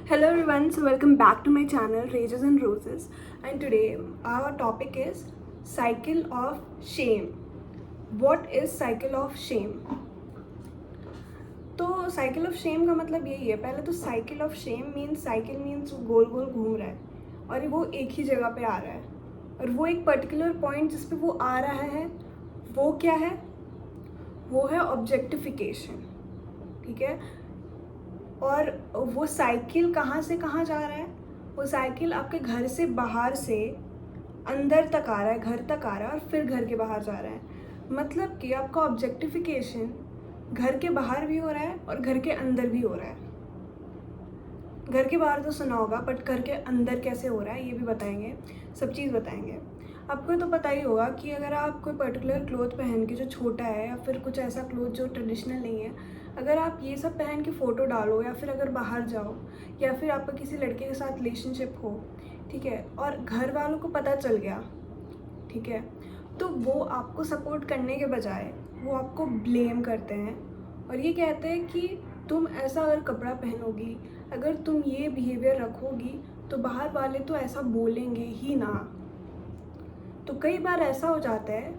Hello everyone, so welcome back to my channel Rages and Roses, and today our topic is cycle of shame. What is cycle of shame? तो cycle of shame का मतलब यही है। पहले तो cycle of shame means cycle means गोल गोल घूम रहा है और वो एक ही जगह पे आ रहा है, और वो एक पर्टिकुलर पॉइंट जिस पे वो आ रहा है वो क्या है? वो है ऑब्जेक्टिफिकेशन। ठीक है, और वो साइकिल कहाँ से कहाँ जा रहा है? वो साइकिल आपके घर से बाहर से अंदर तक आ रहा है, घर तक आ रहा है, और फिर घर के बाहर जा रहा है। मतलब कि आपका ऑब्जेक्टिफिकेशन घर के बाहर भी हो रहा है और घर के अंदर भी हो रहा है। घर के बाहर तो सुना होगा, बट घर के अंदर कैसे हो रहा है ये भी बताएंगे, सब चीज़ बताएंगे। आपको तो पता ही होगा कि अगर आप कोई पर्टिकुलर क्लोथ पहन के जो छोटा है, या फिर कुछ ऐसा क्लोथ जो ट्रेडिशनल नहीं है, अगर आप ये सब पहन के फ़ोटो डालो, या फिर अगर बाहर जाओ, या फिर आपका किसी लड़के के साथ रिलेशनशिप हो, ठीक है, और घर वालों को पता चल गया, ठीक है, तो वो आपको सपोर्ट करने के बजाय वो आपको ब्लेम करते हैं और ये कहते हैं कि तुम ऐसा अगर कपड़ा पहनोगी, अगर तुम ये बिहेवियर रखोगी, तो बाहर वाले तो ऐसा बोलेंगे ही ना। तो कई बार ऐसा हो जाता है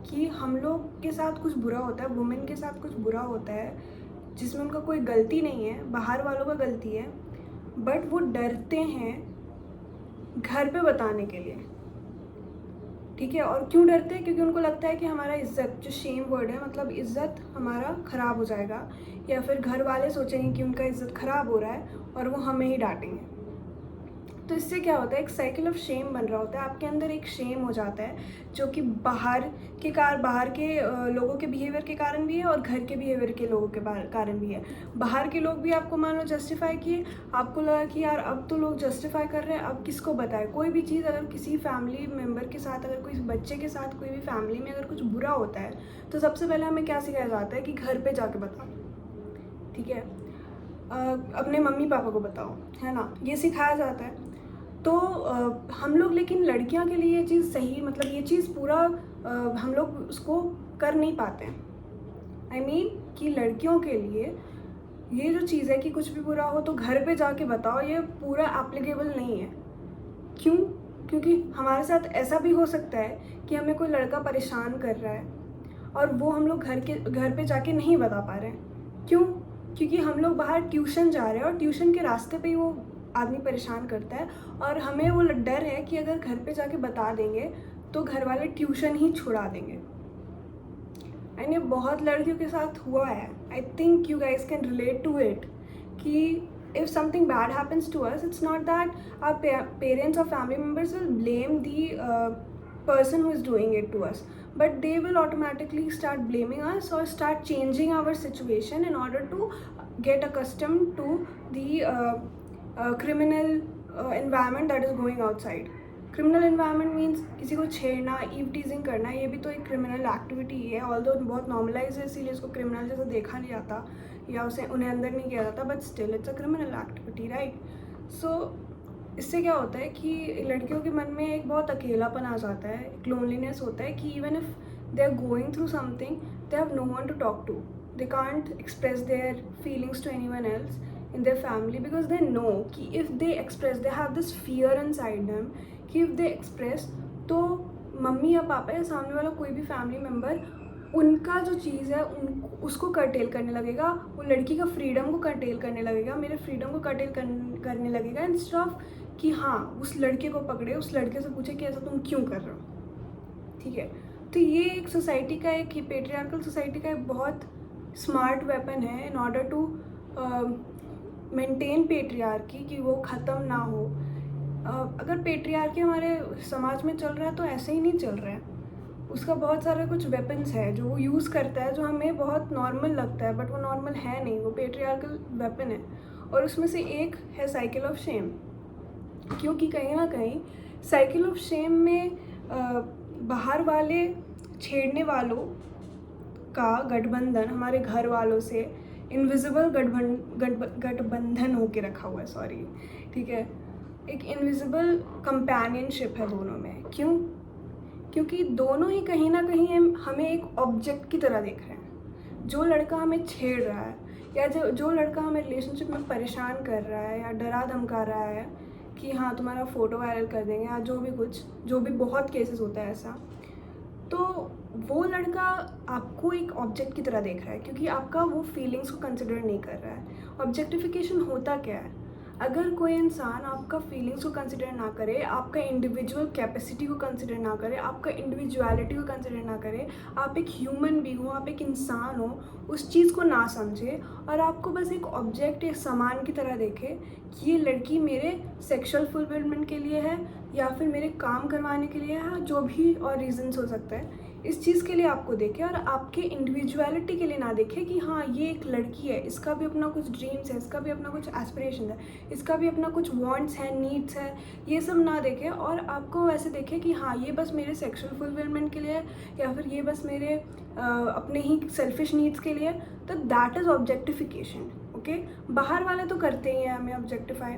कि हम लोग के साथ कुछ बुरा होता है, वुमेन के साथ कुछ बुरा होता है जिसमें उनका कोई गलती नहीं है, बाहर वालों का गलती है, बट वो डरते हैं घर पे बताने के लिए। ठीक है, और क्यों डरते हैं? क्योंकि उनको लगता है कि हमारा इज्जत, जो शेम वर्ड है, मतलब इज्जत हमारा ख़राब हो जाएगा, या फिर घर वाले सोचेंगे कि उनका इज्जत ख़राब हो रहा है और वो हमें ही डांटेंगे। तो इससे क्या होता है, एक साइकिल ऑफ शेम बन रहा होता है। आपके अंदर एक शेम हो जाता है जो कि बाहर के लोगों के बिहेवियर के कारण भी है, और घर के बिहेवियर के लोगों के कारण भी है। बाहर के लोग भी आपको मान लो जस्टिफाई किए, आपको लगा कि यार अब तो लोग जस्टिफाई कर रहे हैं, अब किसको बताए। कोई भी चीज़ अगर किसी फैमिली मेम्बर के साथ, अगर कोई बच्चे के साथ, कोई भी फैमिली में अगर कुछ बुरा होता है, तो सबसे पहले हमें क्या सिखाया जाता है कि घर पर जाके बताओ। ठीक है, अपने मम्मी पापा को बताओ, है ना, ये सिखाया जाता है। तो हम लोग, लेकिन लड़कियां के लिए ये चीज़ सही, मतलब ये चीज़ पूरा हम लोग उसको कर नहीं पाते हैं। I mean कि लड़कियों के लिए ये जो चीज़ है कि कुछ भी बुरा हो तो घर पे जाके बताओ, ये पूरा एप्लीकेबल नहीं है। क्यों? क्योंकि हमारे साथ ऐसा भी हो सकता है कि हमें कोई लड़का परेशान कर रहा है और वो हम लोग घर पे जाके नहीं बता पा रहे हैं। क्यों? क्योंकि हम लोग बाहर ट्यूशन जा रहे हैं और ट्यूशन के रास्ते पे ही वो आदमी परेशान करता है, और हमें वो डर है कि अगर घर पे जाके बता देंगे तो घर वाले ट्यूशन ही छुड़ा देंगे। एंड ये बहुत लड़कियों के साथ हुआ है। I think you guys can relate to it कि if something bad happens to us, it's not that our parents और family members will blame the person who is doing it to us, but they will automatically start blaming us or start changing our situation in order to get accustomed to the criminal environment that is going outside. Criminal environment means किसी को छेड़ना, eve teasing करना, ये भी तो एक criminal activity ही है। Although बहुत normalise है, इसीलिए इसको क्रिमिनल जैसा देखा नहीं जाता या उन्हें अंदर नहीं किया जाता, but still it's a criminal activity, right? So इससे क्या होता है कि लड़कियों के मन में एक बहुत अकेलापन आ जाता है, एक लोनलीनेस होता है कि even if they are going through something, they have no one to talk to, they can't express their feelings to anyone else in their family, because they know कि if they express, they have this fear inside them कि if they express, तो mummy या पापा या सामने वाला कोई भी फैमिली मेम्बर उनका जो चीज़ है उसको कर्टेल करने लगेगा, वो लड़की का फ्रीडम को कर्टेल करने लगेगा, मेरे फ्रीडम को कर्टेल करने लगेगा, इंस्टेड ऑफ कि हाँ उस लड़के को पकड़े, उस लड़के से पूछे कि ऐसा तुम क्यों कर रहे हो। ठीक है, तो ये एक सोसाइटी का, एक पेट्रियार्कल सोसाइटी का एक बहुत स्मार्ट वेपन है in order to maintain patriarchy, कि वो ख़त्म ना हो। अगर पेट्रियार्की हमारे समाज में चल रहा है तो ऐसे ही नहीं चल रहा है, उसका बहुत सारा कुछ वेपन्स है जो वो यूज़ करता है, जो हमें बहुत नॉर्मल लगता है, बट वो नॉर्मल है नहीं, वो पेट्रियार्कल वेपन है। और उसमें से एक है साइकिल ऑफ शेम, क्योंकि कहीं ना कहीं साइकिल ऑफ शेम में बाहर वाले छेड़ने वालों का गठबंधन हमारे घर वालों से इनविजिबल गठबंधन होके रखा हुआ है, सॉरी, ठीक है, एक इनविजिबल कंपेनियनशिप है दोनों में। क्यों? क्योंकि दोनों ही कहीं ना कहीं हमें एक ऑब्जेक्ट की तरह देख रहे हैं। जो लड़का हमें छेड़ रहा है या जो लड़का हमें रिलेशनशिप में परेशान कर रहा है या डरा धमका रहा है कि हाँ तुम्हारा फ़ोटो वायरल कर देंगे या जो भी बहुत केसेस होता है ऐसा, तो वो लड़का आपको एक ऑब्जेक्ट की तरह देख रहा है क्योंकि आपका वो फीलिंग्स को कंसिडर नहीं कर रहा है। ऑब्जेक्टिफिकेशन होता क्या है? अगर कोई इंसान आपका फीलिंग्स को कंसिडर ना करे, आपका इंडिविजुअल कैपेसिटी को कंसिडर ना करे, आपका इंडिविजुअलिटी को कंसिडर ना करे, आप एक ह्यूमन बीइंग हो, आप एक इंसान हो, उस चीज़ को ना समझे और आपको बस एक ऑब्जेक्ट, एक सामान की तरह देखे कि ये लड़की मेरे सेक्सुअल फुलफिलमेंट के लिए है या फिर मेरे काम करवाने के लिए है, जो भी और रीजंस हो सकता है, इस चीज़ के लिए आपको देखे और आपके इंडिविजुअलिटी के लिए ना देखे कि हाँ ये एक लड़की है, इसका भी अपना कुछ ड्रीम्स है, इसका भी अपना कुछ एस्पिरेशन है, इसका भी अपना कुछ वांट्स है, नीड्स है, ये सब ना देखे और आपको वैसे देखे कि हाँ ये बस मेरे सेक्सुअल फुलफिलमेंट के लिए है या फिर ये बस मेरे अपने ही सेल्फिश नीड्स के लिए। तो दैट इज़ ऑब्जेक्टिफिकेशन। ओके, बाहर वाले तो करते ही हैं हमें ऑब्जेक्टिफाई,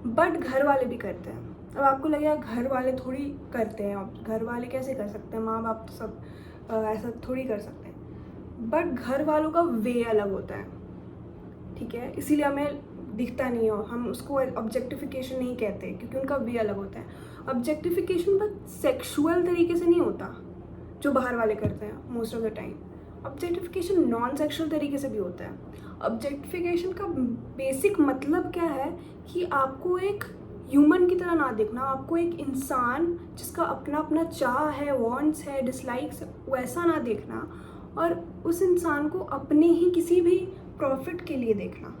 बट घर वाले भी करते हैं। अब आपको लगेगा घर वाले थोड़ी करते हैं, घर वाले कैसे कर सकते हैं, माँ बाप तो सब ऐसा थोड़ी कर सकते हैं, बट घर वालों का वे अलग होता है, ठीक है, इसीलिए हमें दिखता नहीं हो, हम उसको ऑब्जेक्टिफिकेशन नहीं कहते क्योंकि उनका वे अलग होता है। ऑब्जेक्टिफिकेशन बस सेक्सुअल तरीके से नहीं होता जो बाहर वाले करते हैं most of the time. Objectification non sexual तरीके से भी होता है। ऑब्जेक्टिफिकेशन का बेसिक मतलब क्या है कि आपको एक ह्यूमन की तरह ना देखना, आपको एक इंसान जिसका अपना अपना चाह है, वांट्स है, डिसलाइक्स, वैसा ना देखना और उस इंसान को अपने ही किसी भी प्रॉफिट के लिए देखना,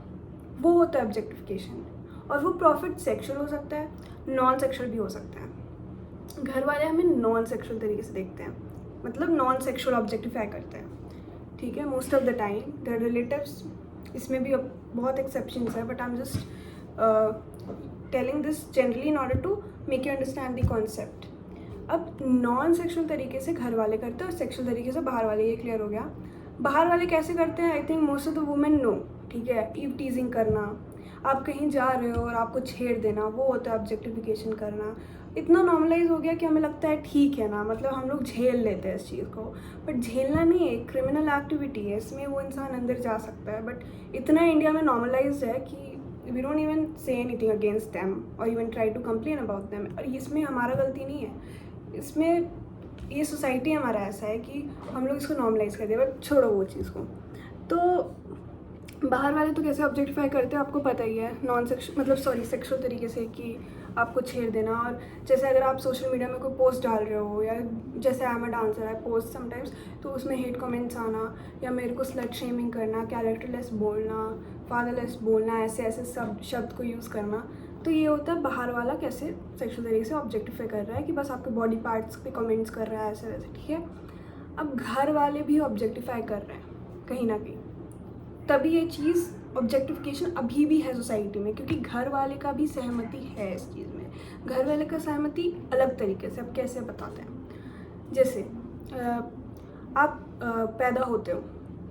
वो होता है ऑब्जेक्टिफिकेशन। और वो प्रॉफिट सेक्सुअल हो सकता है, नॉन सेक्सुअल भी हो सकता है। घर वाले हमें नॉन सेक्सुअल तरीके से देखते हैं, मतलब नॉन सेक्सुअल ऑब्जेक्टिफाई करते हैं, ठीक है, most of the time. The relatives, इसमें भी बहुत एक्सेप्शंस है, but I am just telling this generally in order to make you understand the concept. अब नॉन सेक्सुअल तरीके से घर वाले करते हैं और सेक्सुअल तरीके से बाहर वाले, ये क्लियर हो गया। बाहर वाले कैसे करते हैं? I think most of the women know, ठीक है, ईव टीजिंग करना, आप कहीं जा रहे हो और आपको छेड़ देना, वो होता है ऑब्जेक्टिफिकेशन करना। इतना नॉर्मलाइज हो गया कि हमें लगता है ठीक है ना, मतलब हम लोग झेल लेते हैं इस चीज़ को, बट झेलना नहीं है, क्रिमिनल एक्टिविटी है, इसमें वो इंसान अंदर जा सकता है। बट इतना इंडिया में नॉर्मलाइज है कि we don't even say anything against them और even try to complain about them. और इसमें हमारा गलती नहीं है, इसमें ये सोसाइटी हमारा ऐसा है कि हम लोग इसको नॉर्मलाइज कर दे, बट छोड़ो वो चीज़ को। तो बाहर वाले तो कैसे ऑब्जेक्टिफाई करते हैं आपको पता ही है, नॉन सेक्सुअल मतलब सॉरी सेक्सुअल तरीके से कि आपको छेड़ देना। और जैसे अगर आप सोशल मीडिया में कोई पोस्ट डाल रहे हो या जैसे I am a dancer, I post sometimes, तो उसमें हेट कमेंट्स आना या मेरे को स्लट शेमिंग करना, कैरेक्टरलेस बोलना, फादरलेस बोलना, ऐसे ऐसे सब शब्द को यूज़ करना, तो ये होता है बाहर वाला कैसे सेक्सुअल तरीके से ऑब्जेक्टिफाई कर रहा है कि बस आपके बॉडी पार्ट्स पे कमेंट्स कर रहा है, ऐसे वैसे, ठीक है। अब घर वाले भी ऑब्जेक्टिफाई कर रहे हैं कहीं ना कहीं, तभी ये चीज़ ऑब्जेक्टिफिकेशन अभी भी है सोसाइटी में, क्योंकि घर वाले का भी सहमति है इस चीज़ में। घर वाले का सहमति अलग तरीके से, अब कैसे बताते हैं। जैसे आप पैदा होते हो,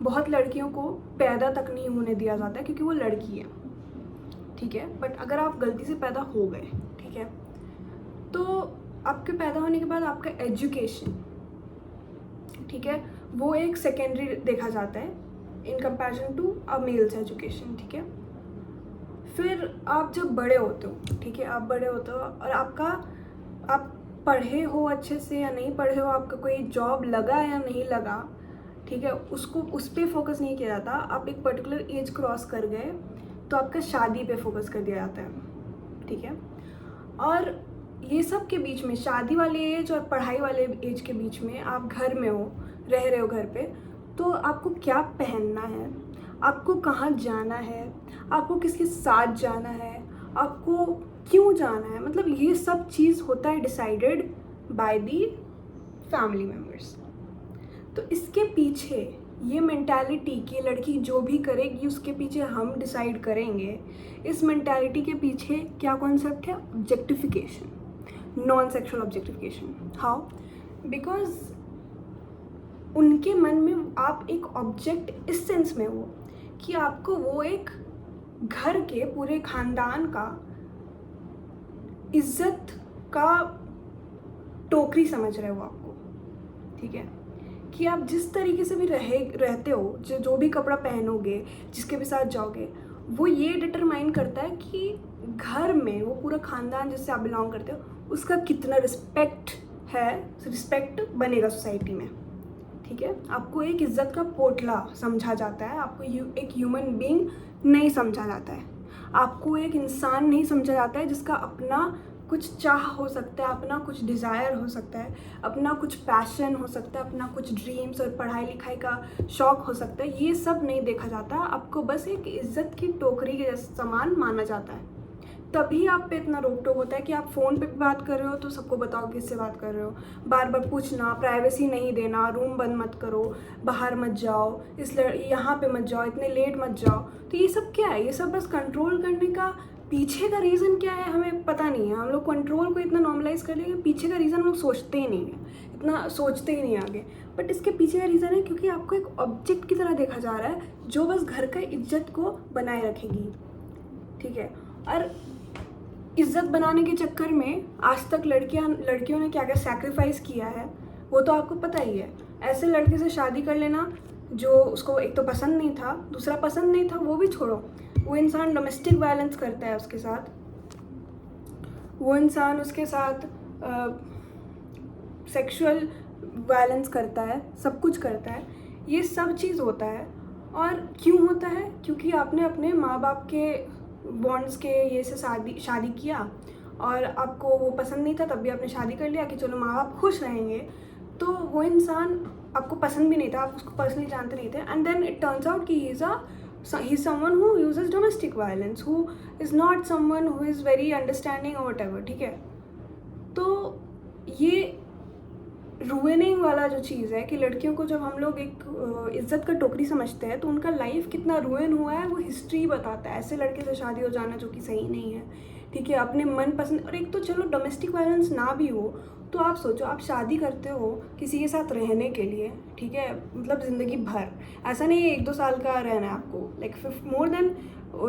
बहुत लड़कियों को पैदा तक नहीं होने दिया जाता है क्योंकि वो लड़की है, ठीक है, बट अगर आप गलती से पैदा हो गए, ठीक है, तो आपके पैदा होने के बाद आपका एजुकेशन, ठीक है, वो एक सेकेंडरी देखा जाता है in comparison to a males education, ठीक है। फिर आप जब बड़े होते हो, ठीक है, आप बड़े होते हो और आप पढ़े हो अच्छे से या नहीं पढ़े हो, आपका कोई जॉब लगा या नहीं लगा, ठीक है, उसको उस पर फोकस नहीं किया जाता। आप एक पर्टिकुलर एज क्रॉस कर गए तो आपका शादी पे फोकस कर दिया जाता है, ठीक है। और ये सब के बीच में, शादी वाले एज और पढ़ाई वाले एज के बीच में, आप घर में हो, रह रहे हो घर पे, तो आपको क्या पहनना है, आपको कहाँ जाना है, आपको किसके साथ जाना है, आपको क्यों जाना है, मतलब ये सब चीज़ होता है decided by the family members. तो इसके पीछे ये मेंटालिटी कि लड़की जो भी करेगी उसके पीछे हम डिसाइड करेंगे, इस मेंटालिटी के पीछे क्या कॉन्सेप्ट है? Objectification, non sexual objectification. How? Because उनके मन में आप एक ऑब्जेक्ट इस सेंस में हो कि आपको वो एक घर के पूरे खानदान का इज्जत का टोकरी समझ रहे हो आपको, ठीक है, कि आप जिस तरीके से भी रहते हो, जो भी कपड़ा पहनोगे, जिसके भी साथ जाओगे, वो ये डिटरमाइन करता है कि घर में वो पूरा ख़ानदान जिससे आप बिलोंग करते हो उसका कितना रिस्पेक्ट बनेगा सोसाइटी में। ठीक है, आपको एक इज़्ज़त का पोटला समझा जाता है, आपको एक ह्यूमन बीइंग नहीं समझा जाता है, आपको एक इंसान नहीं समझा जाता है जिसका अपना कुछ चाह हो सकता है, अपना कुछ डिज़ायर हो सकता है, अपना कुछ पैशन हो सकता है, अपना कुछ ड्रीम्स और पढ़ाई लिखाई का शौक़ हो सकता है। ये सब नहीं देखा जाता, आपको बस एक इज़्ज़त की टोकरी के जैसा सामान माना जाता है। तभी आप पे इतना रोक टोक होता है कि आप फ़ोन पे भी बात कर रहे हो तो सबको बताओ किससे बात कर रहे हो, बार बार पूछना, प्राइवेसी नहीं देना, रूम बंद मत करो, बाहर मत जाओ, यहाँ पे मत जाओ, इतने लेट मत जाओ। तो ये सब क्या है? ये सब बस कंट्रोल करने का पीछे का रीज़न क्या है हमें पता नहीं है। हम लोग कंट्रोल को इतना नॉर्मलाइज कर लिया कि पीछे का रीज़न हम लोग सोचते ही नहीं है, इतना सोचते ही नहीं आगे। बट इसके पीछे का रीज़न है क्योंकि आपको एक ऑब्जेक्ट की तरह देखा जा रहा है जो बस घर का इज्जत को बनाए रखेगी। ठीक है, और इज्जत बनाने के चक्कर में आज तक लड़कियों ने क्या क्या सैक्रिफाइस किया है वो तो आपको पता ही है। ऐसे लड़के से शादी कर लेना जो उसको एक तो पसंद नहीं था, दूसरा पसंद नहीं था वो भी छोड़ो, वो इंसान डोमेस्टिक वायलेंस करता है उसके साथ, वो इंसान उसके साथ सेक्सुअल वायलेंस करता है, सब कुछ करता है। ये सब चीज़ होता है। और क्यों होता है? क्योंकि आपने अपने माँ बाप के बॉन्ड्स के ये से शादी किया और आपको वो पसंद नहीं था, तब भी आपने शादी कर लिया कि चलो माँ बाप खुश रहेंगे। तो वो इंसान आपको पसंद भी नहीं था, आप उसको पर्सनली जानते नहीं थे, and then it turns out कि he's someone who uses domestic violence, who is not someone who is very understanding or whatever। ठीक है, तो ये रूइनिंग वाला जो चीज़ है कि लड़कियों को जब हम लोग एक इज्जत का टोकरी समझते हैं तो उनका लाइफ कितना रूइन हुआ है वो हिस्ट्री बताता है। ऐसे लड़के से शादी हो जाना जो कि सही नहीं है। ठीक है, अपने मन पसंद, और एक तो चलो डोमेस्टिक वायलेंस ना भी हो तो आप सोचो, आप शादी करते हो किसी के साथ रहने के लिए, ठीक है, मतलब ज़िंदगी भर, ऐसा नहीं है 1-2 साल का रहना है आपको, like more than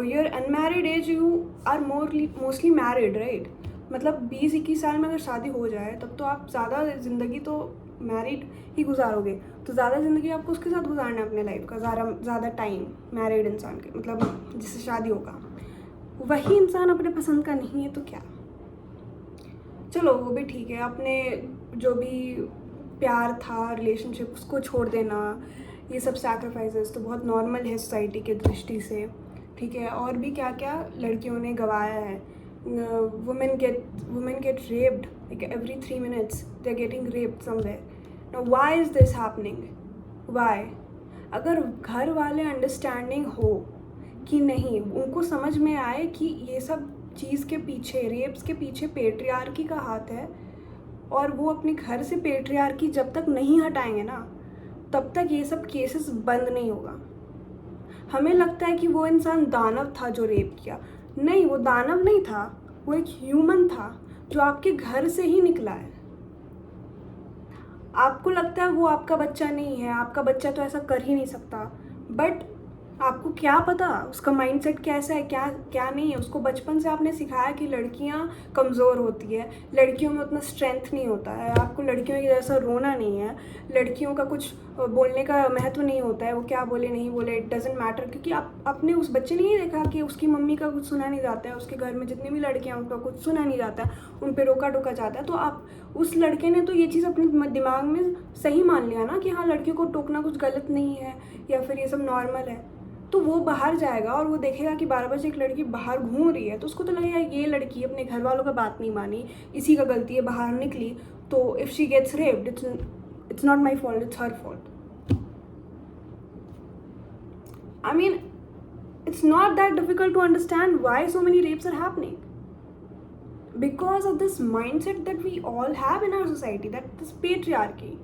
your unmarried age you are mostly married, right. मतलब 20-21 साल में अगर शादी हो जाए तब तो आप ज़्यादा ज़िंदगी तो मैरिड ही गुजारोगे, तो ज़्यादा ज़िंदगी आपको उसके साथ गुजारना है अपने लाइफ का, ज़्यादा टाइम मैरिड इंसान के, मतलब जिससे शादी होगा वही इंसान अपने पसंद का नहीं है तो क्या, चलो वो भी ठीक है, अपने जो भी प्यार था रिलेशनशिप उसको छोड़ देना, ये सब सैक्रिफाइसेस तो बहुत नॉर्मल है सोसाइटी के दृष्टि से। ठीक है, और भी क्या क्या लड़कियों ने गवाया है। women get raped like every 3 minutes, they're getting raped somewhere. Now why is this happening? Why? अगर घर वाले अंडरस्टैंडिंग हो कि नहीं, उनको समझ में आए कि ये सब चीज़ के पीछे, रेप्स के पीछे पेट्रियार्की का हाथ है, और वो अपने घर से पेट्रियार्की जब तक नहीं हटाएंगे ना तब तक ये सब केसेस बंद नहीं होगा। हमें लगता है कि वो इंसान दानव था जो रेप किया, नहीं, वो दानव नहीं था, वो एक ह्यूमन था जो आपके घर से ही निकला है। आपको लगता है वो आपका बच्चा नहीं है, आपका बच्चा तो ऐसा कर ही नहीं सकता, बट आपको क्या पता उसका माइंडसेट कैसा है, क्या क्या नहीं है। उसको बचपन से आपने सिखाया कि लड़कियां कमज़ोर होती है, लड़कियों में उतना स्ट्रेंथ नहीं होता है, आपको लड़कियों की जैसा रोना नहीं है, लड़कियों का कुछ बोलने का महत्व नहीं होता है, वो क्या बोले नहीं बोले इट डजेंट मैटर, क्योंकि आपने उस बच्चे ने नहीं देखा कि उसकी मम्मी का कुछ सुना नहीं जाता है, उसके घर में जितनी भी लड़कियाँ उनका कुछ सुना नहीं जाता है, उन पर रोका टोका जाता है। तो आप उस लड़के ने तो ये चीज़ अपने दिमाग में सही मान लिया ना कि हाँ लड़कियों को टोकना कुछ गलत नहीं है या फिर ये सब नॉर्मल है। तो वो बाहर जाएगा और वो देखेगा कि 12 बजे एक लड़की बाहर घूम रही है, तो उसको तो लगेगा ये लड़की अपने घर वालों का बात नहीं मानी, इसी का गलती है, बाहर निकली, तो if she gets raped it's not my fault, it's her fault. I mean it's not that difficult to understand why so many rapes are happening, because of this mindset that we all have in our society, that this patriarchy।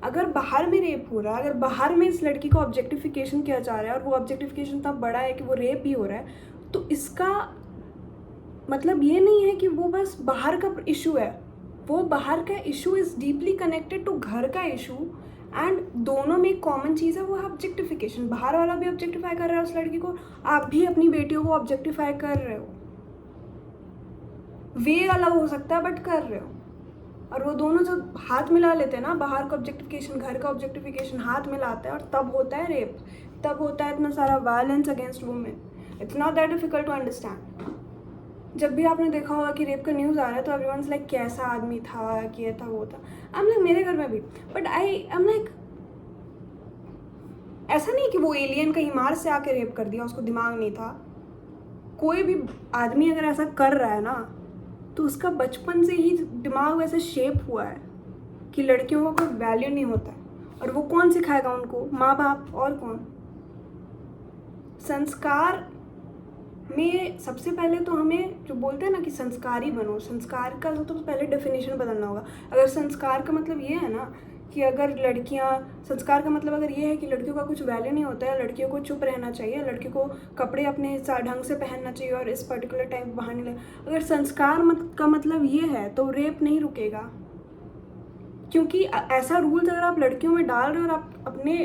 अगर बाहर में rape हो रहा है, अगर बाहर में इस लड़की को ऑब्जेक्टिफिकेशन किया जा रहा है और वो ऑब्जेक्टिफिकेशन इतना बड़ा है कि वो रेप भी हो रहा है, तो इसका मतलब ये नहीं है कि वो बस बाहर का इशू है, वो बाहर का issue is deeply connected to घर का इशू, एंड दोनों में एक कॉमन चीज़ है, वो है ऑब्जेक्टिफिकेशन। बाहर वाला भी ऑब्जेक्टिफाई कर रहा है उस लड़की को, आप भी अपनी बेटियों को ऑब्जेक्टिफाई कर रहे हो, वे अलग हो सकता है बट कर रहे हो। और वो दोनों जब हाथ मिला लेते हैं ना, बाहर का ऑब्जेक्टिफिकेशन, घर का ऑब्जेक्टिफिकेशन हाथ मिलाता है, और तब होता है रेप, तब होता है इतना सारा violence against women. It's not that difficult to understand. जब भी आपने देखा होगा कि रेप का न्यूज़ आ रहा है तो एवरीवन्स लाइक कैसा आदमी था, कि ये था वो था। आई एम लाइक, मेरे घर में भी, बट आई एम लाइक, ऐसा नहीं कि वो एलियन कहीं मार्स से आके रेप कर दिया, उसको दिमाग नहीं था। कोई भी आदमी अगर ऐसा कर रहा है ना, तो उसका बचपन से ही दिमाग वैसे शेप हुआ है कि लड़कियों को कोई वैल्यू नहीं होता है। और वो कौन सिखाएगा उनको? माँ बाप, और कौन? संस्कार में सबसे पहले तो हमें जो बोलते हैं ना कि संस्कारी बनो, संस्कार का तो पहले डेफिनेशन बदलना होगा। अगर संस्कार का मतलब ये है ना कि अगर लड़कियां, संस्कार का मतलब अगर ये है कि लड़कियों का कुछ वैल्यू नहीं होता है, लड़कियों को चुप रहना चाहिए, लड़कियों को कपड़े अपने ढंग से पहनना चाहिए और इस पर्टिकुलर टाइम बाहर नहीं लगे, अगर संस्कार का मतलब ये है तो रेप नहीं रुकेगा। क्योंकि ऐसा रूल्स अगर आप लड़कियों में डाल रहे हो और आप अपने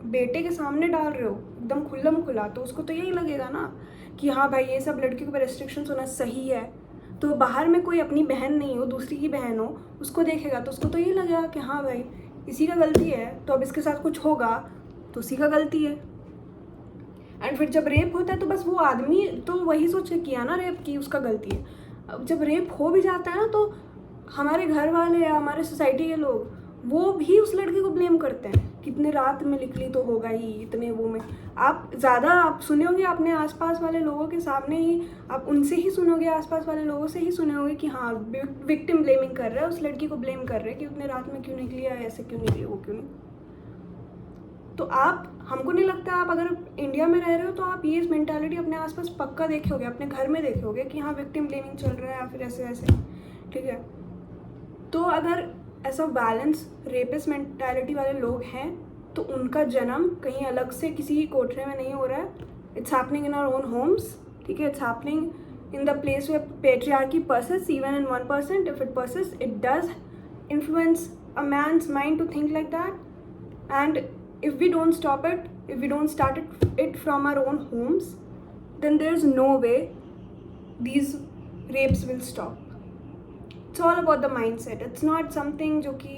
बेटे के सामने डाल रहे हो एकदम खुल्लम खुला, तो उसको तो यही लगेगा ना कि हाँ भाई ये सब लड़कियों पर रेस्ट्रिक्शंस होना सही है। तो बाहर में कोई अपनी बहन नहीं हो, दूसरी की बहन हो, उसको देखेगा तो उसको तो यही लगेगा कि हाँ भाई इसी का गलती है, तो अब इसके साथ कुछ होगा तो उसी का गलती है। एंड फिर जब रेप होता है तो बस वो आदमी तो वही सोच के किया ना रेप की, उसका गलती है। अब जब रेप हो भी जाता है ना, तो हमारे घर वाले या हमारे सोसाइटी के लोग वो भी उस लड़के को ब्लेम करते हैं, कितने रात में निकली तो होगा ही, इतने वो में। आप ज़्यादा आप सुने होंगे अपने आसपास वाले लोगों के सामने ही, आप उनसे ही सुनोगे, आसपास वाले लोगों से ही सुने होंगे कि हाँ विक्टिम ब्लेमिंग कर रहा है, उस लड़की को ब्लेम कर रहे हैं कि उतने रात में क्यों निकली, या ऐसे क्यों निकली, वो क्यों नहीं। तो आप, हमको नहीं लगता, आप अगर इंडिया में रह रहे हो तो आप ये मेंटालिटी अपने आसपास पक्का देखे होगे, अपने घर में देखे होगे कि हाँ विक्टिम ब्लेमिंग चल रहा है या फिर ऐसे ऐसे, ठीक है। तो अगर ऐसा बैलेंस रेपिस्ट मेंटालिटी वाले लोग हैं तो उनका जन्म कहीं अलग से किसी कोठरे में नहीं हो रहा है। It's happening in our own homes, ठीक है। It's happening in the place where patriarchy persists even in 1%. If it persists, it does influence a man's mind to think like that. And if we don't stop it, if we don't start it from our own homes, then there's no way these rapes will stop. It's all about the mindset. It's not something जो कि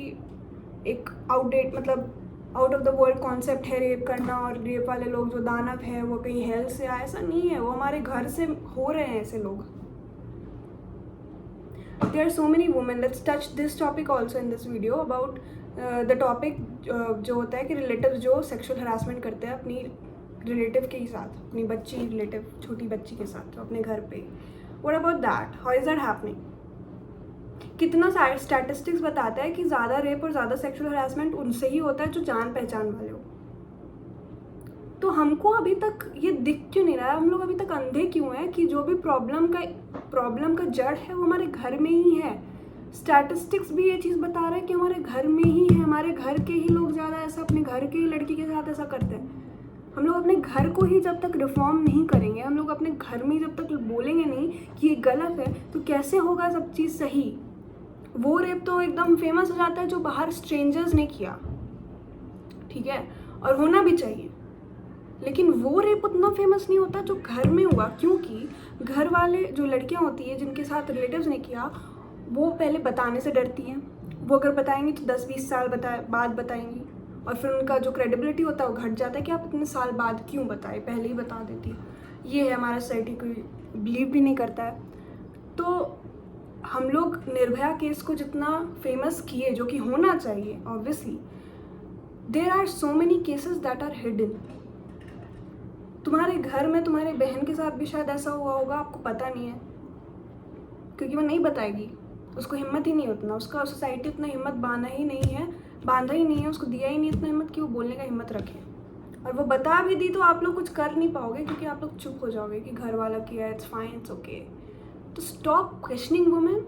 एक outdate, मतलब out of the world concept है rape करना, और rape वाले लोग जो दानव है वो कहीं हेल से आए, ऐसा नहीं है। वो हमारे घर से हो रहे हैं ऐसे लोग। There are so many women. Let's touch this topic also in this video about the topic जो होता है कि रिलेटिव जो सेक्सुअल हरासमेंट करते हैं अपनी रिलेटिव के साथ, अपनी बच्ची रिलेटिव, छोटी बच्ची के साथ जो अपने घर पे। What about that? How is that happening? कितना स्टैटिस्टिक्स बताता है कि ज़्यादा रेप और ज़्यादा सेक्सुअल हरासमेंट उनसे ही होता है जो जान पहचान वाले हो। तो हमको अभी तक ये दिख क्यों नहीं रहा है? हम लोग अभी तक अंधे क्यों हैं कि जो भी प्रॉब्लम का जड़ है वो हमारे घर में ही है। स्टैटिस्टिक्स भी ये चीज़ बता रहा है कि हमारे घर में ही है, हमारे घर के ही लोग ज़्यादा ऐसा अपने घर के ही लड़की के साथ ऐसा करते हैं। हम लोग अपने घर को ही जब तक रिफॉर्म नहीं करेंगे, हम लोग अपने घर में जब तक बोलेंगे नहीं कि ये गलत है, तो कैसे होगा सब चीज़ सही? वो रेप तो एकदम फेमस हो जाता है जो बाहर स्ट्रेंजर्स ने किया, ठीक है, और होना भी चाहिए। लेकिन वो रेप उतना फेमस नहीं होता जो घर में हुआ, क्योंकि घर वाले जो लड़कियां होती है जिनके साथ रिलेटिव्स ने किया, वो पहले बताने से डरती हैं। वो अगर बताएंगी तो 10-20 साल बाद बताएंगी, और फिर उनका जो क्रेडिबिलिटी होता है वो घट जाता है कि आप इतने साल बाद क्यों बताए, पहले ही बता देती। ये है हमारा सोसाइटी, कोई बिलीव भी नहीं करता है। तो हम लोग निर्भया केस को जितना फेमस किए, जो कि होना चाहिए obviously, there are so many cases that are hidden. तुम्हारे घर में तुम्हारी बहन के साथ भी शायद ऐसा हुआ होगा, आपको पता नहीं है, क्योंकि वो नहीं बताएगी, उसको हिम्मत ही नहीं उतना, उसका सोसाइटी उतना हिम्मत बांधा ही नहीं है, उसको दिया ही नहीं इतना हिम्मत कि वो बोलने का हिम्मत रखे। और वो बता भी दी तो आप लोग कुछ कर नहीं पाओगे, क्योंकि आप लोग चुप हो जाओगे कि घर वाला किया, इट्स फाइन, इट्स ओके। तो stop questioning women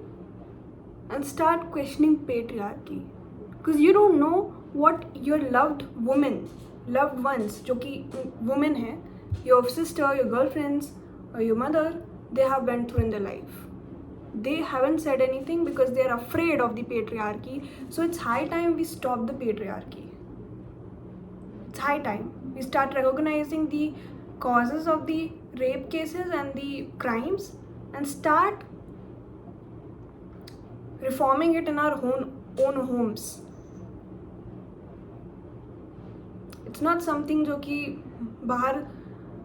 and start questioning patriarchy, because you don't know what your loved ones जो कि women है, your sister, your girlfriends or your mother, they have went through in their life. They haven't said anything because they are afraid of the patriarchy. So it's high time we stop the patriarchy. It's high time we start recognizing the causes of the rape cases and the crimes and start reforming it in our own homes. It's not something जो कि बाहर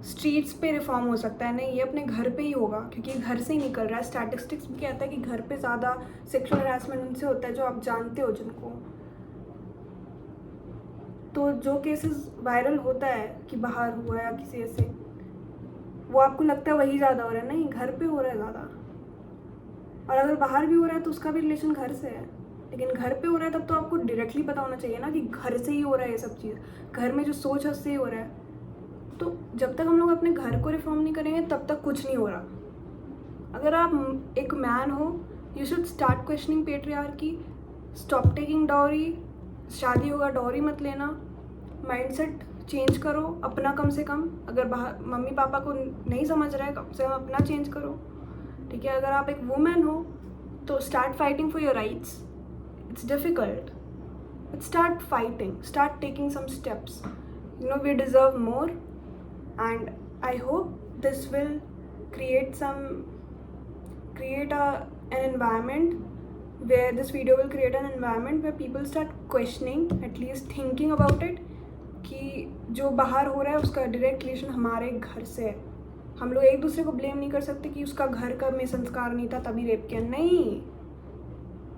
streets पे reform हो सकता है. नहीं, ये अपने घर पे ही होगा, क्योंकि घर से ही निकल रहा है. स्टैटिस्टिक्स भी कहता है कि घर पे ज़्यादा सेक्सुअल हरासमेंट उनसे होता है जो आप जानते हो जिनको. तो जो केसेस वायरल होता है कि बाहर हुआ या किसी ऐसे, वो आपको लगता है वही ज़्यादा हो रहा है. नहीं, घर पे हो रहा है ज़्यादा. और अगर बाहर भी हो रहा है तो उसका भी रिलेशन घर से है. लेकिन घर पे हो रहा है तब तो आपको डायरेक्टली पता होना चाहिए ना कि घर से ही हो रहा है ये सब चीज़. घर में जो सोच है उससे ही हो रहा है. तो जब तक हम लोग अपने घर को रिफॉर्म नहीं करेंगे तब तक कुछ नहीं हो रहा. अगर आप एक मैन हो, you should start questioning patriarchy. Stop taking dowry. शादी होगा डॉरी मत लेना. माइंडसेट चेंज करो अपना. कम से कम अगर बाहर मम्मी पापा को नहीं समझ रहा है, कम से कम अपना चेंज करो. ठीक है. अगर आप एक वुमेन हो तो start fighting for your rights. It's difficult but start fighting. Start taking some steps. You know, we deserve more, and I hope this will create an environment where this video will create an environment where people start questioning, at least thinking about it, कि जो बाहर हो रहा है उसका direct relation हमारे घर से है. हम लोग एक दूसरे को ब्लेम नहीं कर सकते कि उसका घर का में संस्कार नहीं था तभी रेप किया. नहीं,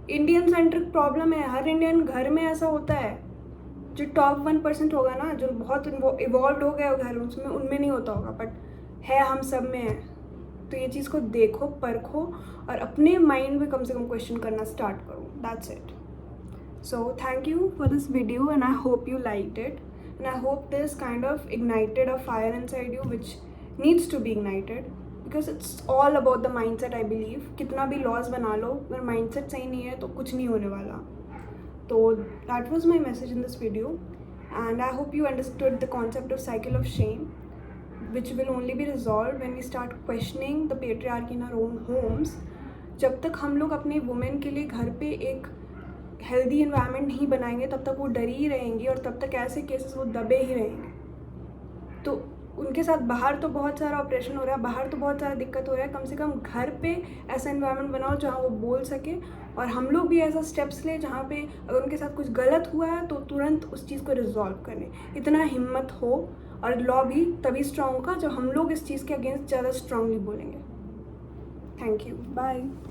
इंडियन सेंट्रिक प्रॉब्लम है. हर इंडियन घर में ऐसा होता है. जो टॉप 1% होगा ना, जो बहुत इवॉल्व हो गया घर, उसमें उनमें नहीं होता होगा, बट है हम सब में है. तो ये चीज़ को देखो, परखो और अपने माइंड में कम से कम क्वेश्चन करना स्टार्ट करो. That's it. So thank you for this video and I hope you liked it and I hope this kind of ignited a fire inside you which needs to be ignited because it's all about the mindset. I believe कितना भी laws बना लो, अगर mindset सही नहीं है तो कुछ नहीं होने वाला. So that was my message in this video, and I hope you understood the concept of cycle of shame, which will only be resolved when we start questioning the patriarchy in our own homes. जब तक हम लोग अपने women के लिए घर पे एक हेल्दी इन्वायरमेंट नहीं बनाएंगे तब तक वो डरी ही रहेंगी और तब तक ऐसे केसेस वो दबे ही रहेंगे. तो उनके साथ बाहर तो बहुत सारा ऑपरेशन हो रहा है, बाहर तो बहुत सारा दिक्कत हो रहा है. कम से कम घर पे ऐसा इन्वायरमेंट बनाओ जहाँ वो बोल सके, और हम लोग भी ऐसा स्टेप्स लें जहाँ पे अगर उनके साथ कुछ गलत हुआ है तो तुरंत उस चीज़ को रिजॉल्व करें. इतना हिम्मत हो, और लॉ भी तभी स्ट्रॉन्ग होगा जब हम लोग इस चीज़ के अगेंस्ट ज़्यादा स्ट्रांगली बोलेंगे. Thank you. बाय.